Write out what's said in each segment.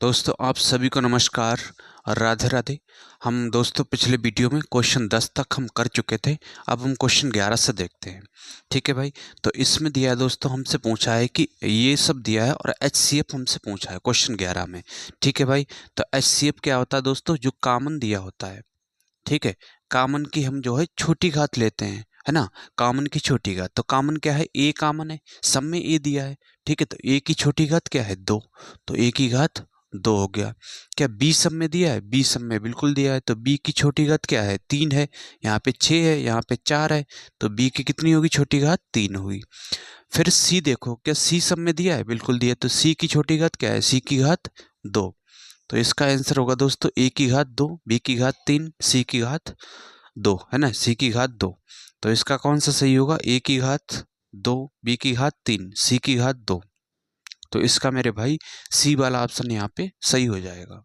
दोस्तों आप सभी को नमस्कार और राधे राधे। हम दोस्तों पिछले वीडियो में क्वेश्चन 10 तक हम कर चुके थे। अब हम क्वेश्चन 11 से देखते हैं। ठीक है भाई, तो इसमें दिया है दोस्तों, हमसे पूछा है कि ये सब दिया है और HCF हमसे पूछा है क्वेश्चन 11 में। ठीक है भाई, तो HCF क्या होता है दोस्तों? जो कॉमन दिया होता है। ठीक है, कॉमन की हम जो है छोटी घात लेते हैं, है ना। कॉमन की छोटी घात, तो कॉमन क्या है? ए कॉमन है, सब में ए दिया है। ठीक है, तो ए की छोटी घात क्या है? 2, तो ए की घात 2 हो गया। क्या बी सब में दिया है? बी सब में बिल्कुल दिया है, तो बी की छोटी घात क्या है? 3 है। यहाँ पे 6 है, यहाँ पे 4 है, तो बी की कितनी होगी छोटी घात? 3 होगी। फिर सी देखो, क्या सी सब में दिया है? बिल्कुल दिया है, तो सी की छोटी घात क्या है? सी की घात 2। तो इसका आंसर होगा दोस्तों ए की घात 2, बी की घात 3, सी की घात 2, है ना, सी की घात 2। तो इसका कौन सा सही होगा? ए की घात 2, बी की घात 3, सी की घात 2। तो इसका मेरे भाई सी वाला ऑप्शन यहाँ पे सही हो जाएगा।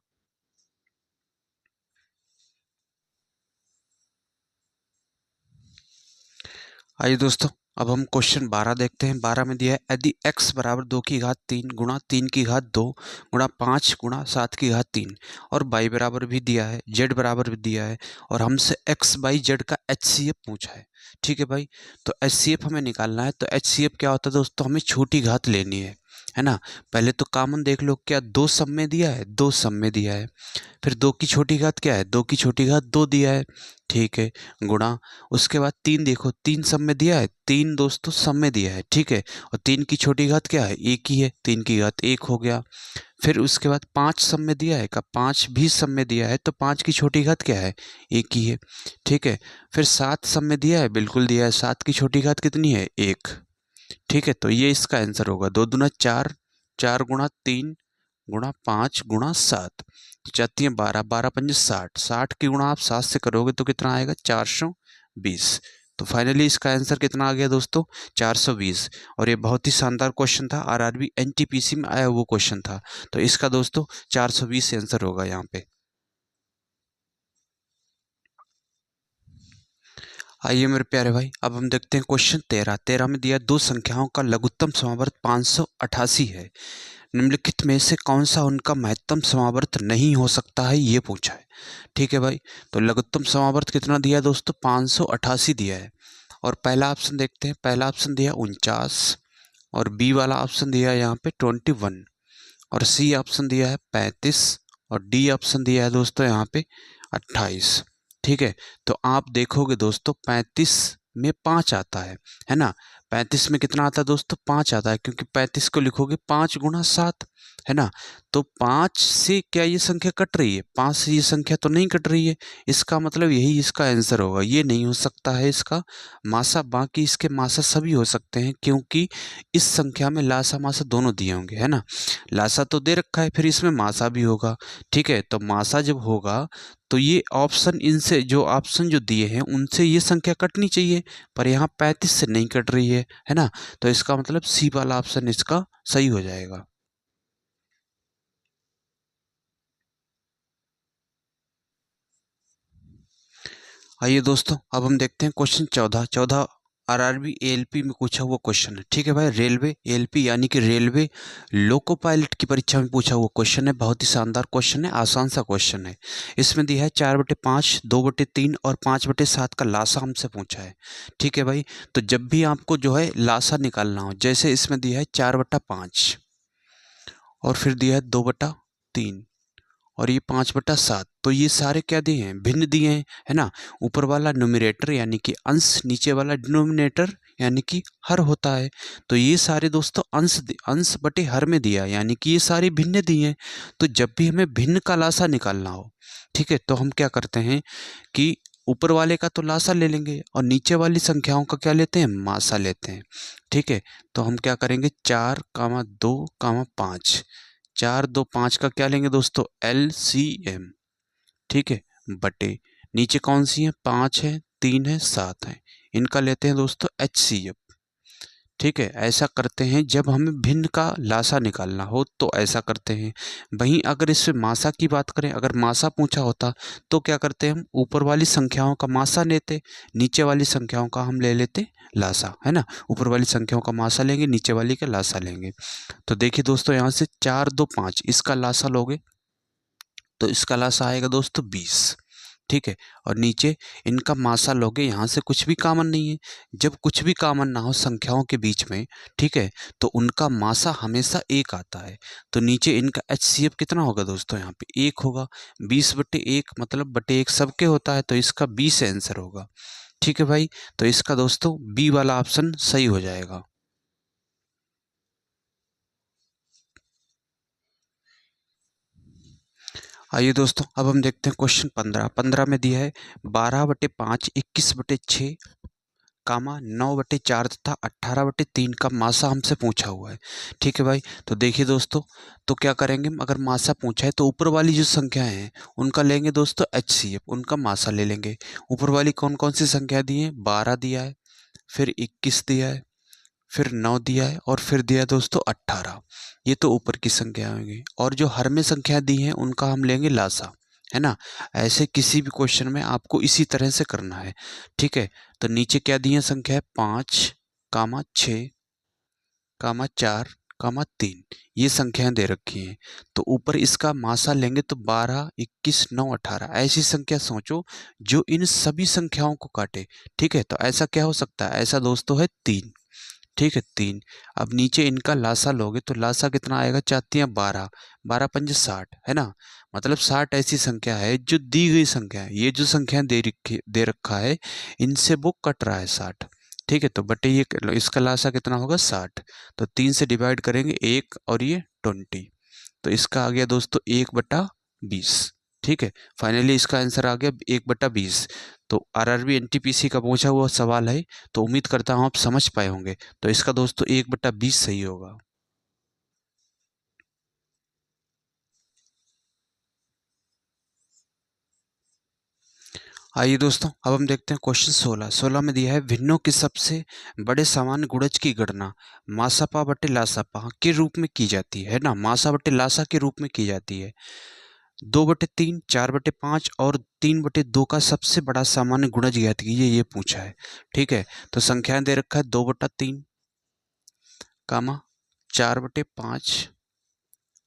आइए दोस्तों, अब हम क्वेश्चन 12 देखते हैं। 12 में दिया है यदि x बराबर 2 की घात 3 गुणा 3 की घात 2 गुणा 5 गुणा 7 की घात 3 और y बराबर भी दिया है, z बराबर भी दिया है और हमसे x बाई z का HCF पूछा है। ठीक है भाई, तो HCF हमें निकालना है। तो HCF क्या होता है दोस्तों? हमें छोटी घात लेनी है ना। पहले तो कॉमन देख लो, क्या 2 सब में दिया है? 2 सब में दिया है। फिर 2 की छोटी घात क्या है? 2 की छोटी घात 2 दिया है। ठीक है, गुणा, उसके बाद 3 देखो, 3 सब में दिया है, 3 दोस्तों सब में दिया है। ठीक है, और 3 की छोटी घात क्या है? 1 ही है, 3 की घात 1 हो गया। फिर उसके बाद 5 सब में दिया है, का 5 भी सब में दिया है, तो 5 की छोटी घात क्या है? 1 ही है। ठीक है, फिर 7 सब में दिया है, बिल्कुल दिया है, 7 की छोटी घात कितनी है? 1। ठीक है, तो ये इसका आंसर होगा 2 दूना 4, 4 गुणा 3 गुणा 5 गुणा 7, तो जाती है 12, 12 पंजे 60, 60 की गुणा आप 7 से करोगे तो कितना आएगा? 420। तो फाइनली इसका आंसर कितना आ गया दोस्तों? 420। और ये बहुत ही शानदार क्वेश्चन था, RRB NTPC में आया हुआ क्वेश्चन था। तो इसका दोस्तों 420 आंसर होगा यहाँ पे। आइए मेरे प्यारे भाई, अब हम देखते हैं क्वेश्चन 13। 13 में दिया दो संख्याओं का लघुत्तम समावर्त 588 है, निम्नलिखित में से कौन सा उनका महत्तम समावर्त नहीं हो सकता है, ये पूछा है। ठीक है भाई, तो लघुत्तम समावर्त कितना दिया दोस्तों? 588 दिया है। और पहला ऑप्शन देखते हैं, पहला ऑप्शन दिया 49 और बी वाला ऑप्शन दिया है यहाँ पे 21 और सी ऑप्शन दिया है 35 और डी ऑप्शन दिया है दोस्तों यहाँ पे 28। ठीक है, तो आप देखोगे दोस्तों 35 में 5 आता है ना। 35 में कितना आता है दोस्तों? 5 आता है, क्योंकि 35 को लिखोगे 5 गुणा 7, है ना। तो 5 से क्या ये संख्या कट रही है? 5 से ये संख्या तो नहीं कट रही है, इसका मतलब यही इसका आंसर होगा। ये नहीं हो सकता है इसका मासा, बाकी इसके मासा सभी हो सकते हैं, क्योंकि इस संख्या में लासा मासा दोनों दिए होंगे, है ना। लासा तो दे रखा है, फिर इसमें मासा भी होगा। ठीक है, तो मासा जब होगा तो ये ऑप्शन, इनसे जो ऑप्शन जो दिए हैं उनसे ये संख्या कटनी चाहिए, पर यहाँ 35 से नहीं कट रही है ना। तो इसका मतलब सी वाला ऑप्शन इसका सही हो जाएगा। आइए दोस्तों, अब हम देखते हैं क्वेश्चन 14। 14 RRB ALP में पूछा हुआ क्वेश्चन है। ठीक है भाई, रेलवे ALP यानी कि रेलवे लोको पायलट की परीक्षा में पूछा हुआ क्वेश्चन है। बहुत ही शानदार क्वेश्चन है, आसान सा क्वेश्चन है। इसमें दिया है 4/5, 2/3 और 5/7 का लासा हमसे पूछा है। ठीक है भाई, तो जब भी आपको जो है लासा निकालना हो, जैसे इसमें दिया है 4/5 और फिर दिया है 2/3 और ये 5/7, तो ये सारे क्या दिए हैं? भिन्न दिए हैं, है ना। ऊपर वाला न्यूमरेटर यानी कि अंश, नीचे वाला डिनोमिनेटर यानी कि हर होता है। तो ये सारे दोस्तों अंश बटे हर में दिया, यानी कि ये सारे भिन्न दिए हैं। तो जब भी हमें भिन्न का लासा निकालना हो, ठीक है, तो हम क्या करते हैं कि ऊपर वाले का तो लासा ले लेंगे और नीचे वाली संख्याओं का क्या लेते हैं? मासा लेते हैं। ठीक है, तो हम क्या करेंगे? 4, 2, 5, 4, 2, 5 का क्या लेंगे दोस्तों? LCM। ठीक है, बटे नीचे कौन सी है? 5 है, 3 है, 7 है, इनका लेते हैं दोस्तों HCF। ठीक है, ऐसा करते हैं जब हमें भिन्न का लासा निकालना हो तो ऐसा करते हैं। वहीं अगर इसमें मासा की बात करें, अगर मासा पूछा होता तो क्या करते हैं, हम ऊपर वाली संख्याओं का मासा लेते, नीचे वाली संख्याओं का हम ले लेते लासा, है ना। ऊपर वाली संख्याओं का मासा लेंगे, नीचे वाली का लासा लेंगे। तो देखिए दोस्तों, यहाँ से 4 2 5 इसका लासा लोगे तो इसका लासा आएगा दोस्तों 20। ठीक है, और नीचे इनका मासा लोगे, यहाँ से कुछ भी कॉमन नहीं है। जब कुछ भी कॉमन ना हो संख्याओं के बीच में, ठीक है, तो उनका मासा हमेशा एक आता है। तो नीचे इनका HCF कितना होगा दोस्तों, यहाँ पे 1 होगा। 20/1 मतलब बटे 1 सबके होता है, तो इसका 20 आंसर होगा। ठीक है भाई, तो इसका दोस्तों बी वाला ऑप्शन सही हो जाएगा। आइए दोस्तों, अब हम देखते हैं क्वेश्चन 15। 15 में दिया है 12/5 21/6 कामा 9/4 तथा 18/3 का मासा हमसे पूछा हुआ है। ठीक है भाई, तो देखिए दोस्तों, तो क्या करेंगे, अगर मासा पूछा है तो ऊपर वाली जो संख्याएं हैं उनका लेंगे दोस्तों HCF, उनका मासा ले लेंगे। ऊपर वाली कौन कौन सी संख्या दी है, 12 दिया है, फिर 21 दिया है, फिर 9 दिया है, और फिर दिया है दोस्तों 18। ये तो ऊपर की संख्या होंगी, और जो हर में संख्या दी है उनका हम लेंगे लासा, है ना। ऐसे किसी भी क्वेश्चन में आपको इसी तरह से करना है। ठीक है, तो नीचे क्या दी है संख्या है, 5 कामा 6 कामा 4 कामा 3, ये संख्याएं दे रखी हैं। तो ऊपर इसका मासा लेंगे तो 12 21 9 18, ऐसी संख्या सोचो जो इन सभी संख्याओं को काटे। ठीक है, तो ऐसा क्या हो सकता है, ऐसा दोस्तों है 3। ठीक है, 3। अब नीचे इनका लासा लोगे तो लासा कितना आएगा, 4×3 = 12, 12×5 = 60, है ना। मतलब 60 ऐसी संख्या है जो दी गई संख्या है, ये जो संख्या दे रखा है इनसे वो कट रहा है 60। ठीक है, तो बटे ये इसका लासा कितना होगा 60। तो 3 से डिवाइड करेंगे 1 और ये 20, तो इसका आ गया दोस्तों 1/20। ठीक है, फाइनली इसका आंसर आ गया 1/20। तो RRB NTPC का पूछा हुआ सवाल है, तो उम्मीद करता हूँ आप समझ पाए होंगे। तो इसका दोस्तों 1/20 सही होगा। आइए दोस्तों, अब हम देखते हैं क्वेश्चन 16। 16 में दिया है भिन्नों के सबसे बड़े सामान्य गुणज की गणना मासापा बटे लासापा के रूप में की जाती है ना, मासा बटे लासा के रूप में की जाती है। 2/3 4/5 और 3/2 का सबसे बड़ा सामान्य गुणज ज्ञात कीजिए, ये पूछा है। ठीक है, तो संख्याएं दे रखा है 2/3 कामा 4/5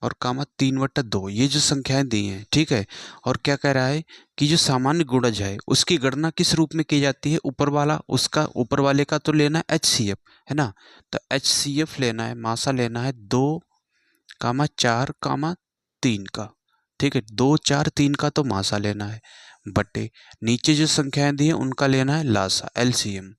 और कामा 3/2, ये जो संख्याएं दी हैं। ठीक है, और क्या कह रहा है कि जो सामान्य गुणज है उसकी गणना किस रूप में की जाती है, ऊपर वाला उसका ऊपर वाले का तो लेना है HCF, है ना। तो HCF लेना है, मासा लेना है 2,4,3 का। ठीक है, 2 4 3 का तो मासा लेना है, बटे नीचे जो संख्याएं दी हैं उनका लेना है लासा LCM।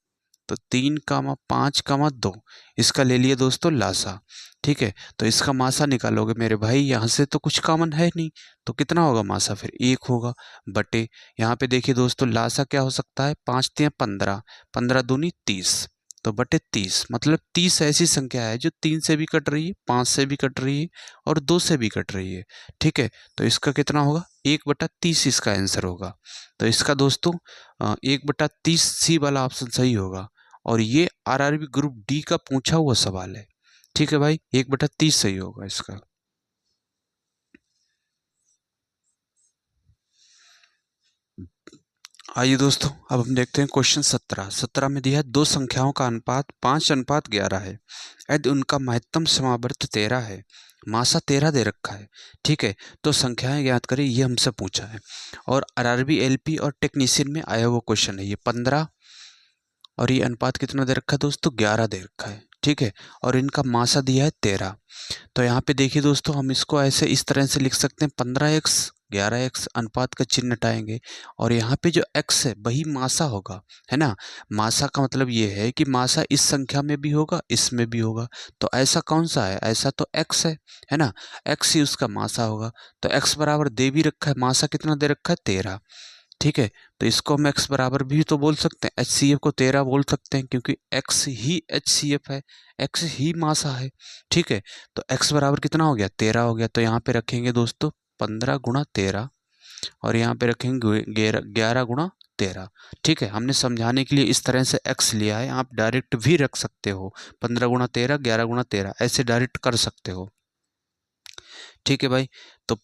तो 3,5,2 इसका ले लिए दोस्तों लासा। ठीक है, तो इसका मासा निकालोगे मेरे भाई, यहाँ से तो कुछ कॉमन है नहीं, तो कितना होगा मासा, फिर 1 होगा, बटे यहाँ पे देखिए दोस्तों लासा क्या हो सकता है, 5×3 = 15, 15×2 = 30, तो बटे 30, मतलब 30 ऐसी संख्या है जो 3 से भी कट रही है, 5 से भी कट रही है और 2 से भी कट रही है। ठीक है, तो इसका कितना होगा, 1/30 इसका आंसर होगा। तो इसका दोस्तों 1/30 सी वाला ऑप्शन सही होगा, और ये RRB ग्रुप D का पूछा हुआ सवाल है। ठीक है भाई, 1/30 सही होगा इसका। आइए दोस्तों, अब हम देखते हैं क्वेश्चन 17। 17 में दिया है दो संख्याओं का अनुपात 5:11 है, यदि उनका महत्तम समावर्त 13 है, मासा 13 दे रखा है। ठीक है, तो संख्याएं ज्ञात करें, ये हमसे पूछा है, और RRB LP और टेक्नीशियन में आया हुआ क्वेश्चन है। ये 15 और ये अनुपात कितना दे रखा है दोस्तों, 11 दे रखा है। ठीक है, और इनका मासा दिया है 13। तो यहाँ पे देखिए दोस्तों, हम इसको ऐसे इस तरह से लिख सकते हैं, 15x 11x, अनुपात का चिन्ह हटाएंगे, और यहाँ पे जो x है वही मासा होगा, है ना। मासा का मतलब ये है कि मासा इस संख्या में भी होगा, इसमें भी होगा। तो ऐसा कौन सा है, ऐसा तो x है ना, x ही उसका मासा होगा। तो x बराबर दे भी रखा है, मासा कितना दे रखा है 13। ठीक है, तो इसको हम x बराबर भी तो बोल सकते हैं, HCF को 13 बोल सकते हैं, क्योंकि x ही HCF है, x ही मासा है। ठीक है, तो x बराबर कितना हो गया, 13 हो गया। तो यहाँ पे रखेंगे दोस्तों 15 × 13, और यहाँ पे रखेंगे 11 × 13। ठीक है, हमने समझाने के लिए इस तरह से x लिया है, आप डायरेक्ट भी रख सकते हो, 15 × 13, 11 × 13 ऐसे डायरेक्ट कर सकते हो। ठीक है भाई, तो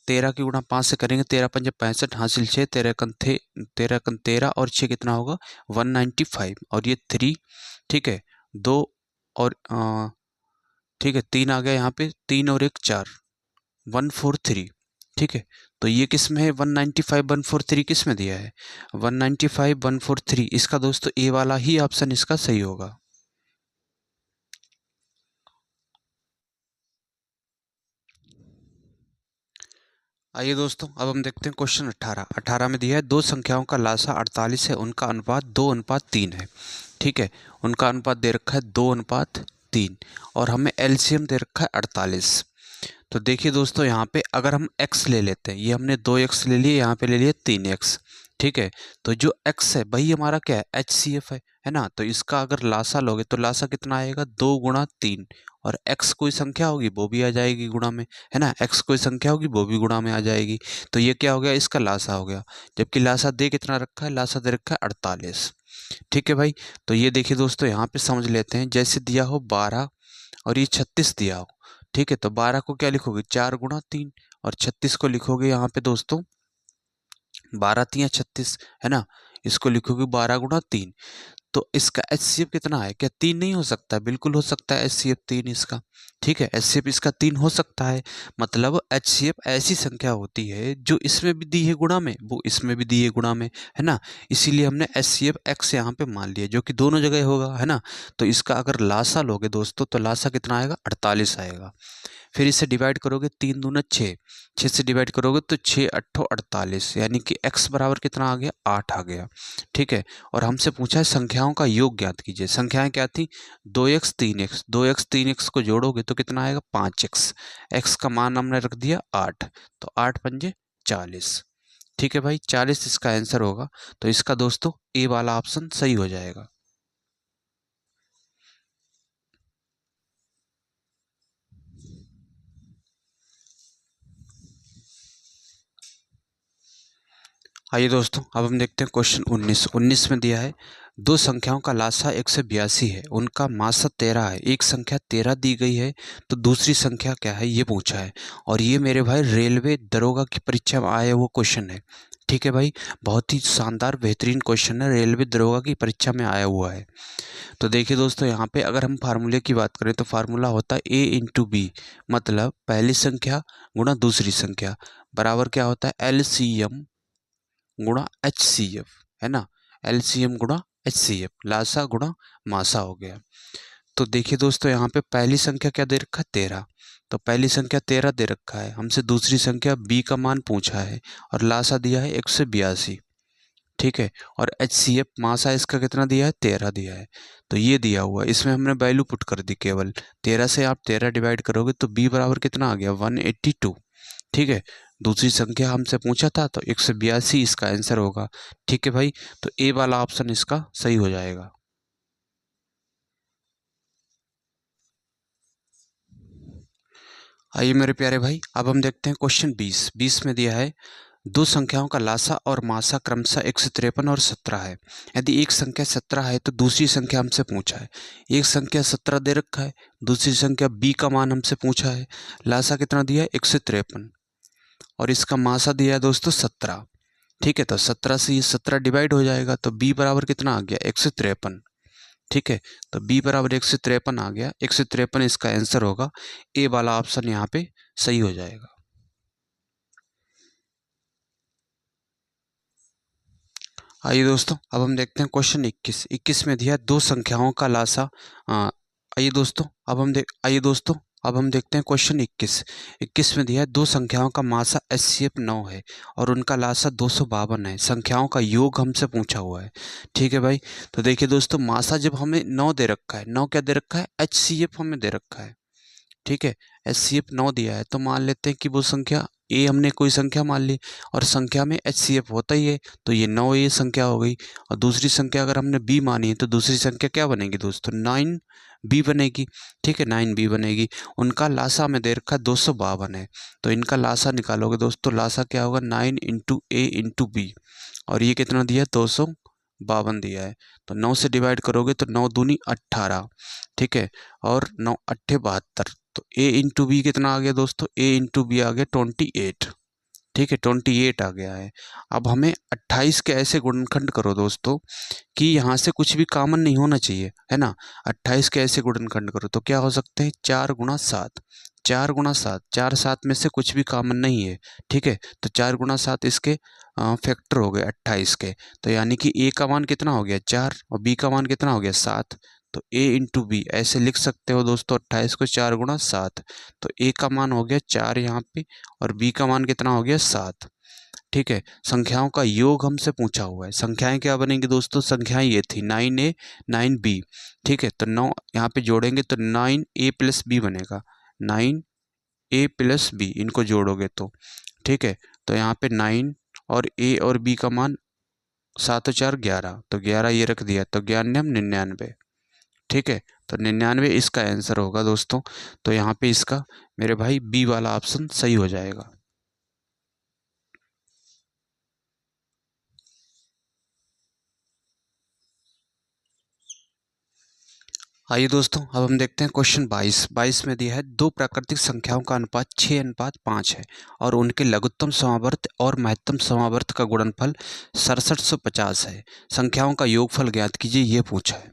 13 की गुणा 5 से करेंगे, 13×5 = 65, हासिल 6, 13 और 6 कितना होगा 195, और ये 3। ठीक है, 2 और ठीक है 3 आ गया यहाँ पे, 3 और 1 4, 143। ठीक है, तो ये किस में है 195 143 किस में दिया है 195 143, इसका दोस्तों ए वाला ही ऑप्शन इसका सही होगा। आइए दोस्तों, अब हम देखते हैं क्वेश्चन 18 में दिया है दो संख्याओं का लासा 48 है, उनका अनुपात 2:3 है। ठीक है, उनका अनुपात दे रखा है 2:3 और हमें एलसीएम दे रखा है 48। तो देखिए दोस्तों, यहाँ पे अगर हम x ले लेते हैं, ये हमने 2x ले लिए, यहाँ पे ले लिए 3x। ठीक है, तो जो x है वही हमारा क्या है HCF है ना। तो इसका अगर लासा लोगे तो लासा कितना आएगा 2 × 3, और x कोई संख्या होगी वो भी आ जाएगी गुणा में, है ना, x कोई संख्या होगी वो भी गुणा में आ जाएगी। तो ये क्या हो गया, इसका लासा हो गया, जबकि लासा दे कितना रखा है, लासा दे रखा है 48। ठीक है भाई, तो ये देखिए दोस्तों, यहाँ पे समझ लेते हैं, जैसे दिया हो 12 और ये 36 दिया हो। ठीक है, तो 12 को क्या लिखोगे 4 × 3, और 36 को लिखोगे यहाँ पे दोस्तों 12×3 = 36, है ना, इसको लिखोगे 12 × 3। तो इसका HCF कितना है, क्या 3 नहीं हो सकता है, बिल्कुल हो सकता है HCF 3 इसका। ठीक है, HCF इसका 3 हो सकता है, मतलब HCF ऐसी संख्या होती है जो इसमें भी दी है गुणा में, वो इसमें भी दी है गुणा में, है ना। इसीलिए हमने HCF x यहाँ पे मान लिया, जो कि दोनों जगह होगा, है ना। तो इसका अगर लासा लोगे दोस्तों तो लासा कितना आएगा 48 आएगा। फिर इसे डिवाइड करोगे 3×2 = 6, 6 से डिवाइड करोगे तो 6×8 = 48, यानी कि x बराबर कितना आ गया 8 आ गया। ठीक है, और हमसे पूछा है संख्याओं का योग ज्ञात कीजिए। संख्याएं क्या थी 2x 3x, 2x 3x को जोड़ोगे तो कितना आएगा 5x, x का मान हमने रख दिया 8, तो 8×5 = 40। ठीक है भाई, 40 इसका आंसर होगा। तो इसका दोस्तों ए वाला ऑप्शन सही हो जाएगा। आइए दोस्तों, अब हम देखते हैं क्वेश्चन 19 में दिया है दो संख्याओं का लासा 182 है, उनका मासा 13 है। एक संख्या 13 दी गई है तो दूसरी संख्या क्या है ये पूछा है, और ये मेरे भाई रेलवे दरोगा की परीक्षा में आया वो क्वेश्चन है। ठीक है भाई, बहुत ही शानदार बेहतरीन क्वेश्चन है, रेलवे दरोगा की परीक्षा में आया हुआ है। तो देखिए दोस्तों, यहाँ पे अगर हम फार्मूले की बात करें तो फार्मूला होता है A × B, मतलब पहली संख्या गुणा दूसरी संख्या बराबर क्या होता है LCM गुणा HCF, है ना, LCM गुणा HCF, लासा गुणा मासा हो गया। तो देखिए दोस्तों, यहाँ पे पहली संख्या क्या दे रखा है 13, तो पहली संख्या 13 दे रखा है, हमसे दूसरी संख्या B का मान पूछा है और लासा दिया है 182। ठीक है, और HCF मासा इसका कितना दिया है 13 दिया है, तो ये दिया हुआ है, इसमें हमने वैल्यू पुट कर दी केवल। 13 से आप 13 डिवाइड करोगे तो B बराबर कितना आ गया 182। ठीक है, दूसरी संख्या हमसे पूछा था तो 182 इसका आंसर होगा। ठीक है भाई, तो ए वाला ऑप्शन इसका सही हो जाएगा। आइए मेरे प्यारे भाई, अब हम देखते हैं क्वेश्चन 20 में दिया है दो संख्याओं का लासा और मासा क्रमशः 153 और 17 है। यदि एक संख्या 17 है तो दूसरी संख्या हमसे पूछा है, एक संख्या 17 दे रखा है, दूसरी संख्या B का मान हमसे पूछा है, लासा कितना दिया है 153, और इसका मासा दिया है दोस्तों 17। ठीक है, तो 17 से ये 17 डिवाइड हो जाएगा तो B बराबर कितना आ गया 153। ठीक है, तो B बराबर 153 आ गया, 153 इसका आंसर होगा, ए वाला ऑप्शन यहाँ पे सही हो जाएगा। आइए दोस्तों, अब हम देखते हैं क्वेश्चन 21 में दिया दो संख्याओं का लासा। आइए दोस्तों, अब हम देखते हैं क्वेश्चन 21 में दिया है दो संख्याओं का मासा HCF 9 है और उनका लासा 252 है, संख्याओं का योग हमसे पूछा हुआ है। ठीक है भाई, तो देखिए दोस्तों, मासा जब हमें 9 दे रखा है, 9 क्या दे रखा है HCF हमें दे रखा है। ठीक है। HCF 9 दिया है तो मान लेते हैं कि वो संख्या ए, हमने कोई संख्या मान ली और संख्या में HCF होता ही है, तो ये 9 ए संख्या हो गई। और दूसरी संख्या अगर हमने बी मानी है तो दूसरी संख्या क्या बनेगी दोस्तों, 9B बनेगी। ठीक है, 9B बनेगी। उनका लासा में दे रखा 252 है, तो इनका लासा निकालोगे दोस्तों, लासा क्या होगा, 9 इंटू ए इंटू बी, और ये कितना दिया है, 252 दिया है। तो 9 से डिवाइड करोगे तो 9 दूनी 18, ठीक है, और 9 अट्ठे 72। तो ए इंटू बी कितना आ गया दोस्तों, ए इंटू बी आ गया 28। ठीक है, 28 आ गया है। अब हमें 28 के ऐसे गुणनखंड करो दोस्तों कि यहाँ से कुछ भी कॉमन नहीं होना चाहिए, है ना। 28 के ऐसे गुणनखंड करो तो क्या हो सकते हैं, 4 गुणा 7, 4 गुणा 7, 4 7 में से कुछ भी कॉमन नहीं है। ठीक है, तो 4 गुणा 7 इसके फैक्टर हो गए 28 के। तो यानी कि ए का मान कितना हो गया 4 और बी का मान कितना हो गया 7। तो ए इंटू बी ऐसे लिख सकते हो दोस्तों, 28 को 4 गुणा 7। तो ए का मान हो गया 4 यहाँ पे और बी का मान कितना हो गया 7। ठीक है, संख्याओं का योग हमसे पूछा हुआ है। संख्याएं क्या बनेंगी दोस्तों, संख्याएं ये थी 9A 9B। ठीक है, तो 9 यहाँ पे जोड़ेंगे तो 9A प्लस बी बनेगा, 9A प्लस बी, इनको जोड़ोगे तो ठीक है। तो यहाँ पे 9 और ए और बी का मान 7 और 4 11, तो 11 ये रख दिया, तो 99। ठीक है, तो 99 इसका आंसर होगा दोस्तों। तो यहाँ पे इसका मेरे भाई बी वाला ऑप्शन सही हो जाएगा। आइए दोस्तों, अब हम देखते हैं क्वेश्चन 22 में दिया है दो प्राकृतिक संख्याओं का अनुपात 6:5 है और उनके लघुत्तम समावर्त और महत्तम समावर्त का गुणनफल 6750 है। संख्याओं का योगफल ज्ञात कीजिए, ये पूछा है।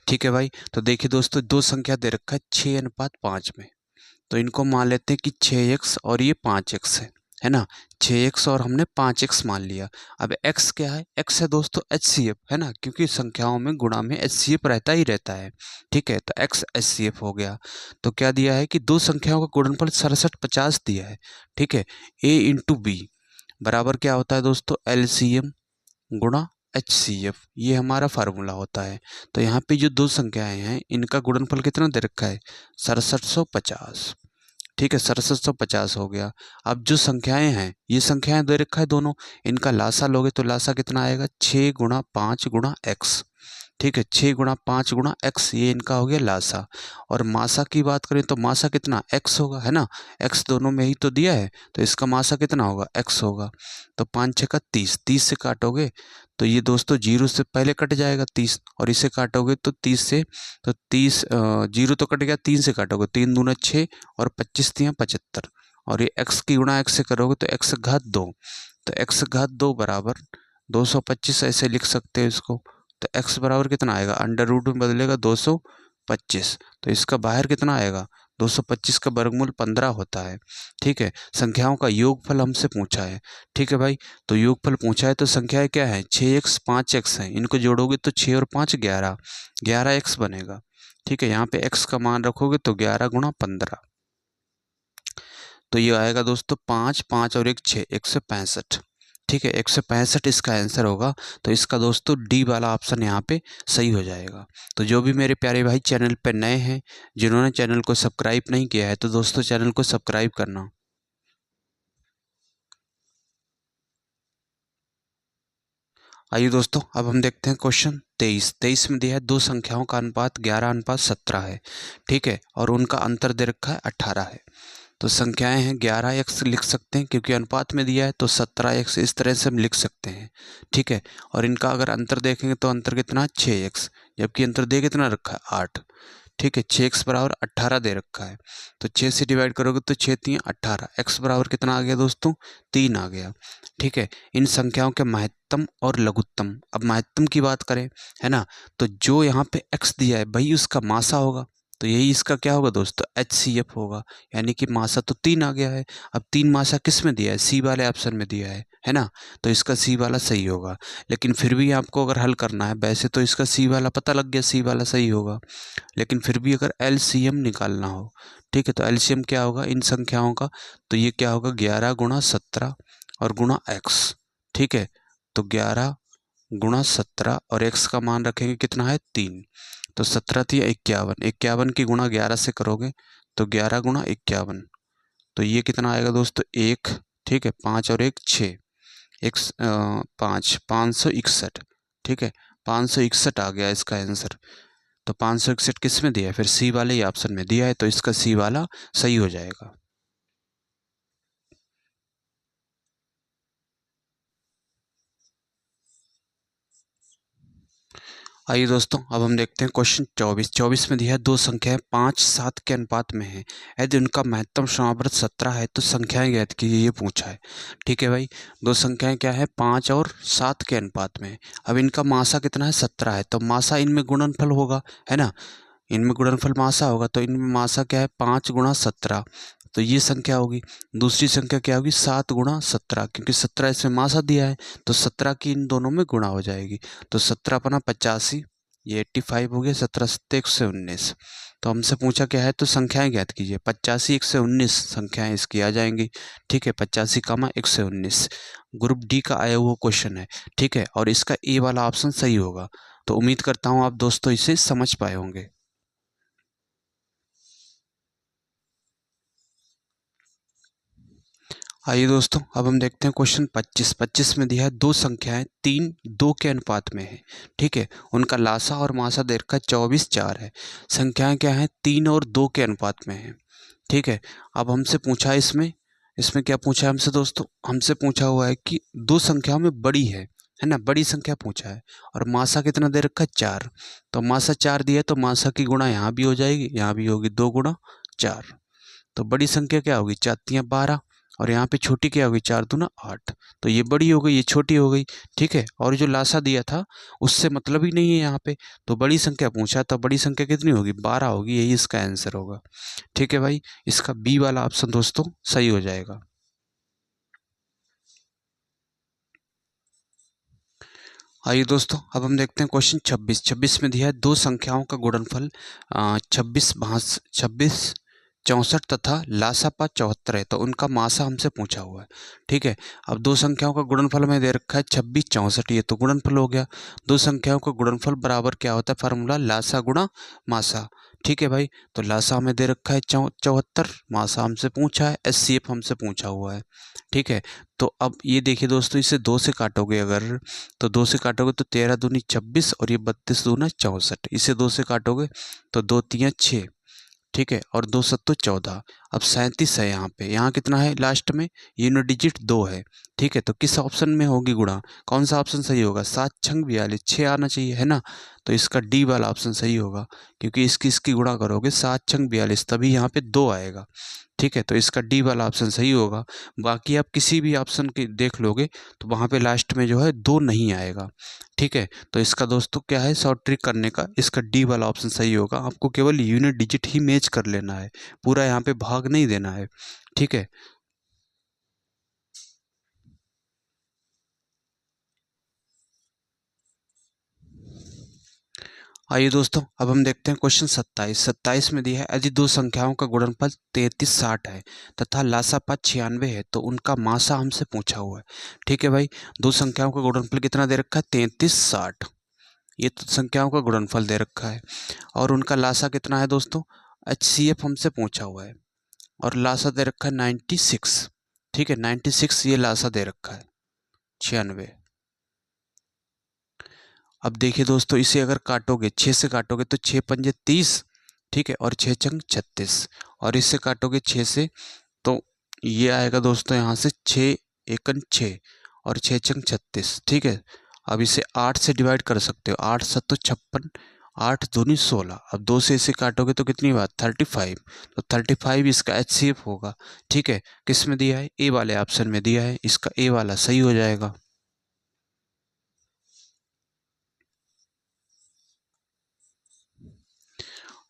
ठीक है भाई, तो देखिए दोस्तों, दो संख्या दे रखा है 6:5 में, तो इनको मान लेते हैं कि 6x और ये 5x है ना। 6x और हमने 5x मान लिया। अब x क्या है, x है दोस्तों HCF, है ना, क्योंकि संख्याओं में गुणा में HCF रहता ही रहता है। ठीक है, तो x HCF हो गया। तो क्या दिया है कि दो संख्याओं का गुणनफल 6750 दिया है। ठीक है, a इंटू बी बराबर क्या होता है दोस्तों, LCM गुणा HCF, ये हमारा फार्मूला होता है। तो यहाँ पे जो दो संख्याएं हैं इनका गुणनफल कितना दे रखा है, 6750। ठीक है, 6750 हो गया। अब जो संख्याएं हैं, ये संख्याएं दे रखा है दोनों, इनका लासा लोगे तो लासा कितना आएगा, 6 गुणा 5 गुणा x। ठीक है, 6 गुणा 5 गुणा x, ये इनका हो गया लासा। और मासा की बात करें तो मासा कितना x होगा, है ना, x दोनों में ही तो दिया है, तो इसका मासा कितना होगा x होगा। तो 5 6 का 30, 30 से काटोगे तो ये दोस्तों जीरो से पहले कट जाएगा 30, और इसे काटोगे तो 30 से, तो 30 जीरो तो कट गया, 3 से काटोगे 3 दूना 6 और 25 तियाँ 75, और ये x की गुणा x से करोगे तो x घात 2। तो x घात 2 बराबर 225 ऐसे लिख सकते हो इसको। तो x बराबर कितना आएगा, अंडर रूट में बदलेगा 225, तो इसका बाहर कितना आएगा, 225 का वर्गमूल 15 होता है। ठीक है, संख्याओं का योगफल हमसे पूछा है। ठीक है भाई, तो योगफल पूछा है तो संख्याएं क्या है, 6x 5x है, इनको जोड़ोगे तो 6 और 5 11, 11x बनेगा। ठीक है, यहाँ पे x का मान रखोगे तो 11 गुणा 15, तो ये आएगा दोस्तों 5 5 और 1 6, 165। ठीक है, 165 इसका आंसर होगा। तो इसका दोस्तों डी वाला ऑप्शन यहाँ पे सही हो जाएगा। तो जो भी मेरे प्यारे भाई चैनल पे नए हैं, जिन्होंने चैनल को सब्सक्राइब नहीं किया है, तो दोस्तों चैनल को सब्सक्राइब करना। आइए दोस्तों, अब हम देखते हैं क्वेश्चन 23 में दिया है दो संख्याओं का अनुपात 11:17 है। ठीक है, और उनका अंतर दे रखा है 18 है। तो संख्याएं हैं, 11x लिख सकते हैं क्योंकि अनुपात में दिया है, तो 17x इस तरह से हम लिख सकते हैं। ठीक है, और इनका अगर अंतर देखेंगे तो अंतर कितना 6x, जबकि अंतर दे कितना रखा है 8। ठीक है, 6x बराबर 18 दे रखा है, तो 6 से डिवाइड करोगे तो 6 3 18, x बराबर कितना आ गया दोस्तों, 3 आ गया। ठीक है, इन संख्याओं के महत्तम और लघुत्तम, अब महत्तम की बात करें, है ना, तो जो यहाँ पे x दिया है वही उसका मासा होगा, तो यही इसका क्या होगा दोस्तों, HCF होगा। यानी कि मासा तो 3 आ गया है। अब 3 मासा किस में दिया है, सी वाले ऑप्शन में दिया है ना, तो इसका सी वाला सही होगा। लेकिन फिर भी आपको अगर हल करना है, वैसे तो इसका सी वाला पता लग गया, सी वाला सही होगा, लेकिन फिर भी अगर LCM निकालना हो, ठीक है, तो LCM क्या होगा इन संख्याओं का, तो ये क्या होगा 11 गुणा 17 और गुणा x। ठीक है, तो 11 गुणा 17 और x का मान रखेंगे कितना है 3, तो 17 3 51, 51 की गुणा 11 से करोगे तो 11 गुणा 51, तो ये कितना आएगा दोस्तों 1, ठीक है, 5 और 1 6, 561, ठीक है, 561 आ गया इसका आंसर। तो 561 किस में दिया है, फिर सी वाले ही ऑप्शन में दिया है, तो इसका सी वाला सही हो जाएगा। आइए दोस्तों, अब हम देखते हैं क्वेश्चन 24 में दिया है दो संख्याएं 5 7 के अनुपात में है, यदि उनका महत्तम समावर्त 17 है तो संख्याएं ज्ञात कीजिए, ये पूछा है। ठीक है भाई, दो संख्याएं क्या है 5 और 7 के अनुपात में है। अब इनका मासा कितना है 17 है, तो मासा इनमें गुणनफल होगा, है ना, इनमें गुणनफल मासा होगा, तो इनमें मासा क्या है 5 गुणा 17, तो ये संख्या होगी। दूसरी संख्या क्या होगी 7 गुणा 17, क्योंकि 17 इसमें मासा दिया है, तो 17 की इन दोनों में गुणा हो जाएगी, तो 17 अपना 85, ये 85 हो गया, 17 सत्ते 119। तो हमसे पूछा क्या है, तो संख्याएं ज्ञात कीजिए, 85 119 संख्याएं इसकी आ जाएंगी। ठीक है, 85 कामा 119 ग्रुप डी का आया हुआ क्वेश्चन है। ठीक है, और इसका ए वाला ऑप्शन सही होगा। तो उम्मीद करता हूँ आप दोस्तों इसे समझ पाए होंगे। आइए दोस्तों, अब हम देखते हैं क्वेश्चन 25 में दिया है दो संख्याएं 3 2 के अनुपात में है। ठीक है, उनका लासा और मासा दे रखा 24 4 है। संख्याएं क्या है 3 और 2 के अनुपात में है। ठीक है, अब हमसे पूछा है इसमें इसमें क्या पूछा है हमसे दोस्तों, हमसे पूछा हुआ है कि दो संख्याओं में बड़ी है ना, बड़ी संख्या पूछा है, और मासा कितना दे रखा है 4। तो मासा 4 दिया है, तो मासा की गुणा यहाँ भी हो जाएगी, यहाँ भी होगी 2 गुणा 4। तो बड़ी संख्या क्या होगी 4 तियाँ 12, और यहाँ पे छोटी क्या होगी 4 दूना 8। तो ये बड़ी हो गई, ये छोटी हो गई। ठीक है, और जो लासा दिया था उससे मतलब ही नहीं है यहाँ पे, तो बड़ी संख्या पूछा, तो बड़ी संख्या कितनी होगी 12 होगी, यही इसका आंसर होगा। ठीक है भाई, इसका बी वाला ऑप्शन दोस्तों सही हो जाएगा। आइए दोस्तों, अब हम देखते हैं क्वेश्चन 26 में दिया है दो संख्याओं का गुणनफल 26 64 तथा लासापा 74 है, तो उनका मासा हमसे पूछा हुआ है। ठीक है, अब दो संख्याओं का गुणनफल में दे रखा है 26 64, ये तो गुणनफल हो गया। दो संख्याओं का गुणनफल बराबर क्या होता है, फार्मूला लासा गुणा मासा। ठीक है भाई, तो लासा हमें दे रखा है 74, मासा हमसे पूछा है, एचसीएफ हमसे पूछा हुआ है। ठीक है, तो अब ये देखिए दोस्तों, इसे 2 से काटोगे अगर, तो 2 से काटोगे तो 13 दूनी 26, और ये 32 दूना 64, इसे 2 से काटोगे तो 2 तियाँ 6। ठीक है, और 2 सत्तो 14। अब 37 है यहाँ पे, यहाँ कितना है लास्ट में, यूनिट डिजिट 2 है। ठीक है, तो किस ऑप्शन में होगी गुणा, कौन सा ऑप्शन सही होगा, 7 छंग 42, 6 आना चाहिए, है ना, तो इसका डी वाला ऑप्शन सही होगा, क्योंकि इसकी गुणा करोगे 7 छंग 42, तभी यहाँ पे 2 आएगा। ठीक है, तो इसका डी वाला ऑप्शन सही होगा। बाकी आप किसी भी ऑप्शन के देख लोगे तो वहाँ पे लास्ट में जो है 2 नहीं आएगा। ठीक है, तो इसका दोस्तों क्या है शॉर्ट ट्रिक करने का, इसका डी वाला ऑप्शन सही होगा। आपको केवल यूनिट डिजिट ही मैच कर लेना है, पूरा यहाँ पे भाग नहीं देना है। ठीक है, आइए दोस्तों, अब हम देखते हैं क्वेश्चन 27 में दिया है यदि दो संख्याओं का गुणनफल 33 60 है तथा लासापा 96 है, तो उनका मासा हमसे पूछा हुआ है। ठीक है भाई, दो संख्याओं का गुणनफल कितना दे रखा है 33 60, ये तो संख्याओं का गुणनफल दे रखा है, और उनका लासा कितना है दोस्तों, एचसीएफ हमसे पूछा हुआ है, और लासा दे रखा है 96। ठीक है, 96 ये लासा दे रखा है 96। अब देखिए दोस्तों, इसे अगर काटोगे 6 से काटोगे तो 6 पंजे 30, ठीक है, और 6 चंग 36, और इससे काटोगे 6 से तो ये आएगा दोस्तों यहाँ से 6 एकन 6, और 6 चंग 36। ठीक है, अब इसे 8 से डिवाइड कर सकते हो, 8 सत्तो 56, 8 दूनी 16। अब 2 से इसे काटोगे तो कितनी बात 35, तो 35 इसका एचसीएफ होगा। ठीक है, किस में दिया है, ए वाले ऑप्शन में दिया है, इसका ए वाला सही हो जाएगा।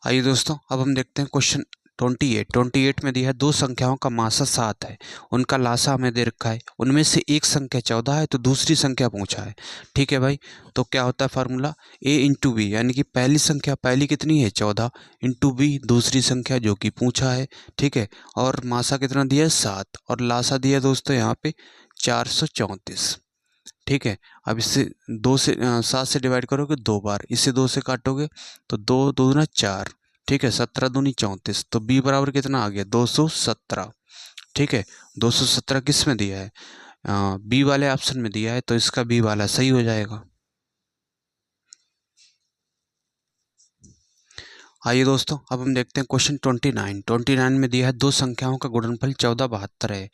आइए दोस्तों, अब हम देखते हैं क्वेश्चन 28 में दिया है दो संख्याओं का मासा 7 है, उनका लासा हमें दे रखा है, उनमें से एक संख्या 14 है, तो दूसरी संख्या पूछा है। ठीक है भाई, तो क्या होता है फार्मूला a इंटू बी, यानी कि पहली संख्या पहली कितनी है 14 इंटू बी दूसरी संख्या जो कि पूछा है। ठीक है, और मासा कितना दिया है 7, और लासा दिया दोस्तों यहाँ पे 434। ठीक है, अब इससे 2 से 7 से डिवाइड करोगे 2 बार, इसे 2 से काटोगे तो 2 2 दूना 4, ठीक है, 17 दूनी 34, तो बी बराबर कितना आ गया 217। ठीक है, 217 किस में दिया है, बी वाले ऑप्शन में दिया है, तो इसका बी वाला सही हो जाएगा। आइए दोस्तों, अब हम देखते हैं क्वेश्चन 29 में दिया है दो संख्याओं का गुणनफल 1472 है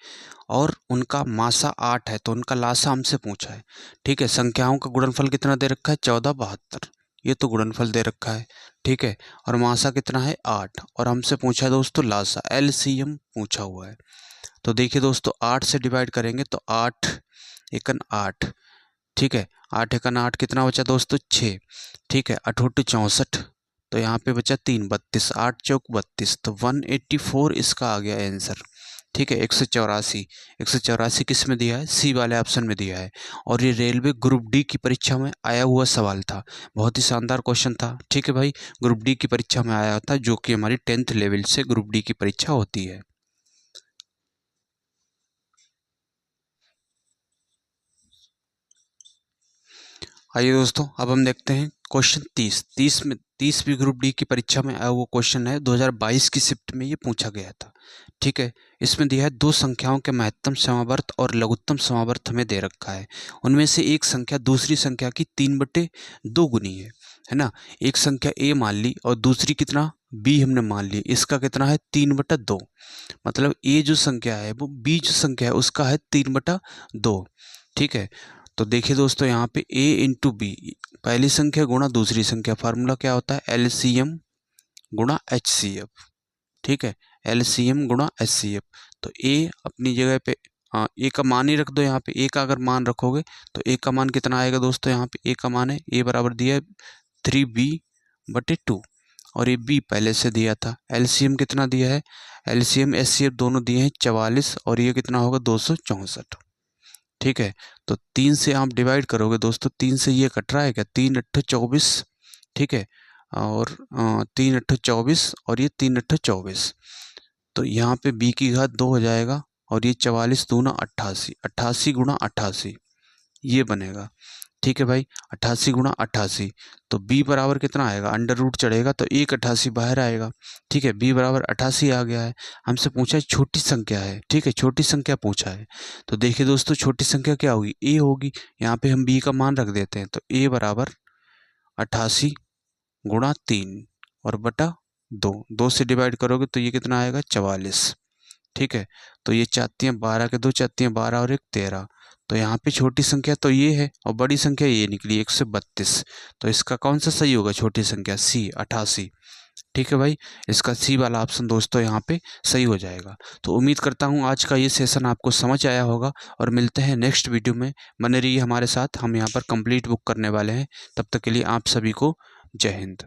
और उनका मासा 8 है, तो उनका लासा हमसे पूछा है। ठीक है, संख्याओं का गुणनफल कितना दे रखा है 1472, ये तो गुणनफल दे रखा है। ठीक है, और मासा कितना है 8, और हमसे पूछा है दोस्तों लासा, एलसीएम पूछा हुआ है। तो देखिए दोस्तों, 8 से डिवाइड करेंगे तो 8 एकन 8। ठीक है, 8 एकन 8 कितना बचा दोस्तों 6। ठीक है, 8 64, तो यहाँ पे बचा 3 32, 8 चौक 32, तो 184 इसका आ गया आंसर। ठीक है, 184 किस में दिया है, सी वाले ऑप्शन में दिया है। और ये रेलवे ग्रुप डी की परीक्षा में आया हुआ सवाल था, बहुत ही शानदार क्वेश्चन था। ठीक है भाई, ग्रुप डी की परीक्षा में आया था, जो कि हमारी 10th लेवल से ग्रुप डी की परीक्षा होती है। आइए दोस्तों, अब हम देखते हैं क्वेश्चन 30 भी ग्रुप डी की परीक्षा में आया वो क्वेश्चन है, 2022 की शिफ्ट में ये पूछा गया था। ठीक है, इसमें दिया है दो संख्याओं के महत्तम समावर्त और लघुत्तम समावर्त हमें दे रखा है। उनमें से एक संख्या दूसरी संख्या की 3/2 गुनी है ना। एक संख्या ए मान ली और दूसरी कितना बी हमने मान ली, इसका कितना है 3/2। मतलब ए जो संख्या है वो बी जो संख्या है उसका है 3/2। ठीक है, तो देखिए दोस्तों, यहाँ पे a इंटू बी, पहली संख्या गुणा दूसरी संख्या, फार्मूला क्या होता है एलसीएम गुणा एचसीएफ। ठीक है, एलसीएम गुणा एचसीएफ। तो a अपनी जगह पे a का मान ही रख दो, यहाँ पे a का अगर मान रखोगे तो a का मान कितना आएगा दोस्तों, यहाँ पे a का मान है a बराबर दिया है 3b/2, और ये b पहले से दिया था। एलसीएम कितना दिया है, एलसीएम एचसीएफ दोनों दिए हैं 44, और ये कितना होगा 264। ठीक है, तो 3 से आप डिवाइड करोगे दोस्तों, 3 से ये कट रहा है क्या, 3 8 24। ठीक है, और 3 8 24 और ये 3 8 24, तो यहाँ पे b की घात 2 हो जाएगा, और ये 44 दूना 88, 88 गुणा 88 ये बनेगा। ठीक है भाई, 88 गुणा 88, तो b बराबर कितना आएगा, अंडर रूट चढ़ेगा तो 1/88 बाहर आएगा। ठीक है, b बराबर 88 आ गया है। हमसे पूछा है छोटी संख्या है। ठीक है, छोटी संख्या पूछा है, तो देखिए दोस्तों छोटी संख्या क्या होगी, a होगी। यहाँ पे हम b का मान रख देते हैं, तो a बराबर 88 गुणा 3 और बटा 2, 2 से डिवाइड करोगे तो ये कितना आएगा 44। ठीक है, तो ये चातियाँ 12 के 2 चातियाँ 12 और 1 13, तो यहाँ पे छोटी संख्या तो ये है और बड़ी संख्या ये निकली 132, तो इसका कौन सा सही होगा, छोटी संख्या सी 88। ठीक है भाई, इसका सी वाला ऑप्शन दोस्तों यहाँ पे सही हो जाएगा। तो उम्मीद करता हूँ आज का ये सेशन आपको समझ आया होगा, और मिलते हैं नेक्स्ट वीडियो में। बने रहिए हमारे साथ, हम यहाँ पर कंप्लीट बुक करने वाले हैं। तब तक के लिए आप सभी को जय हिंद।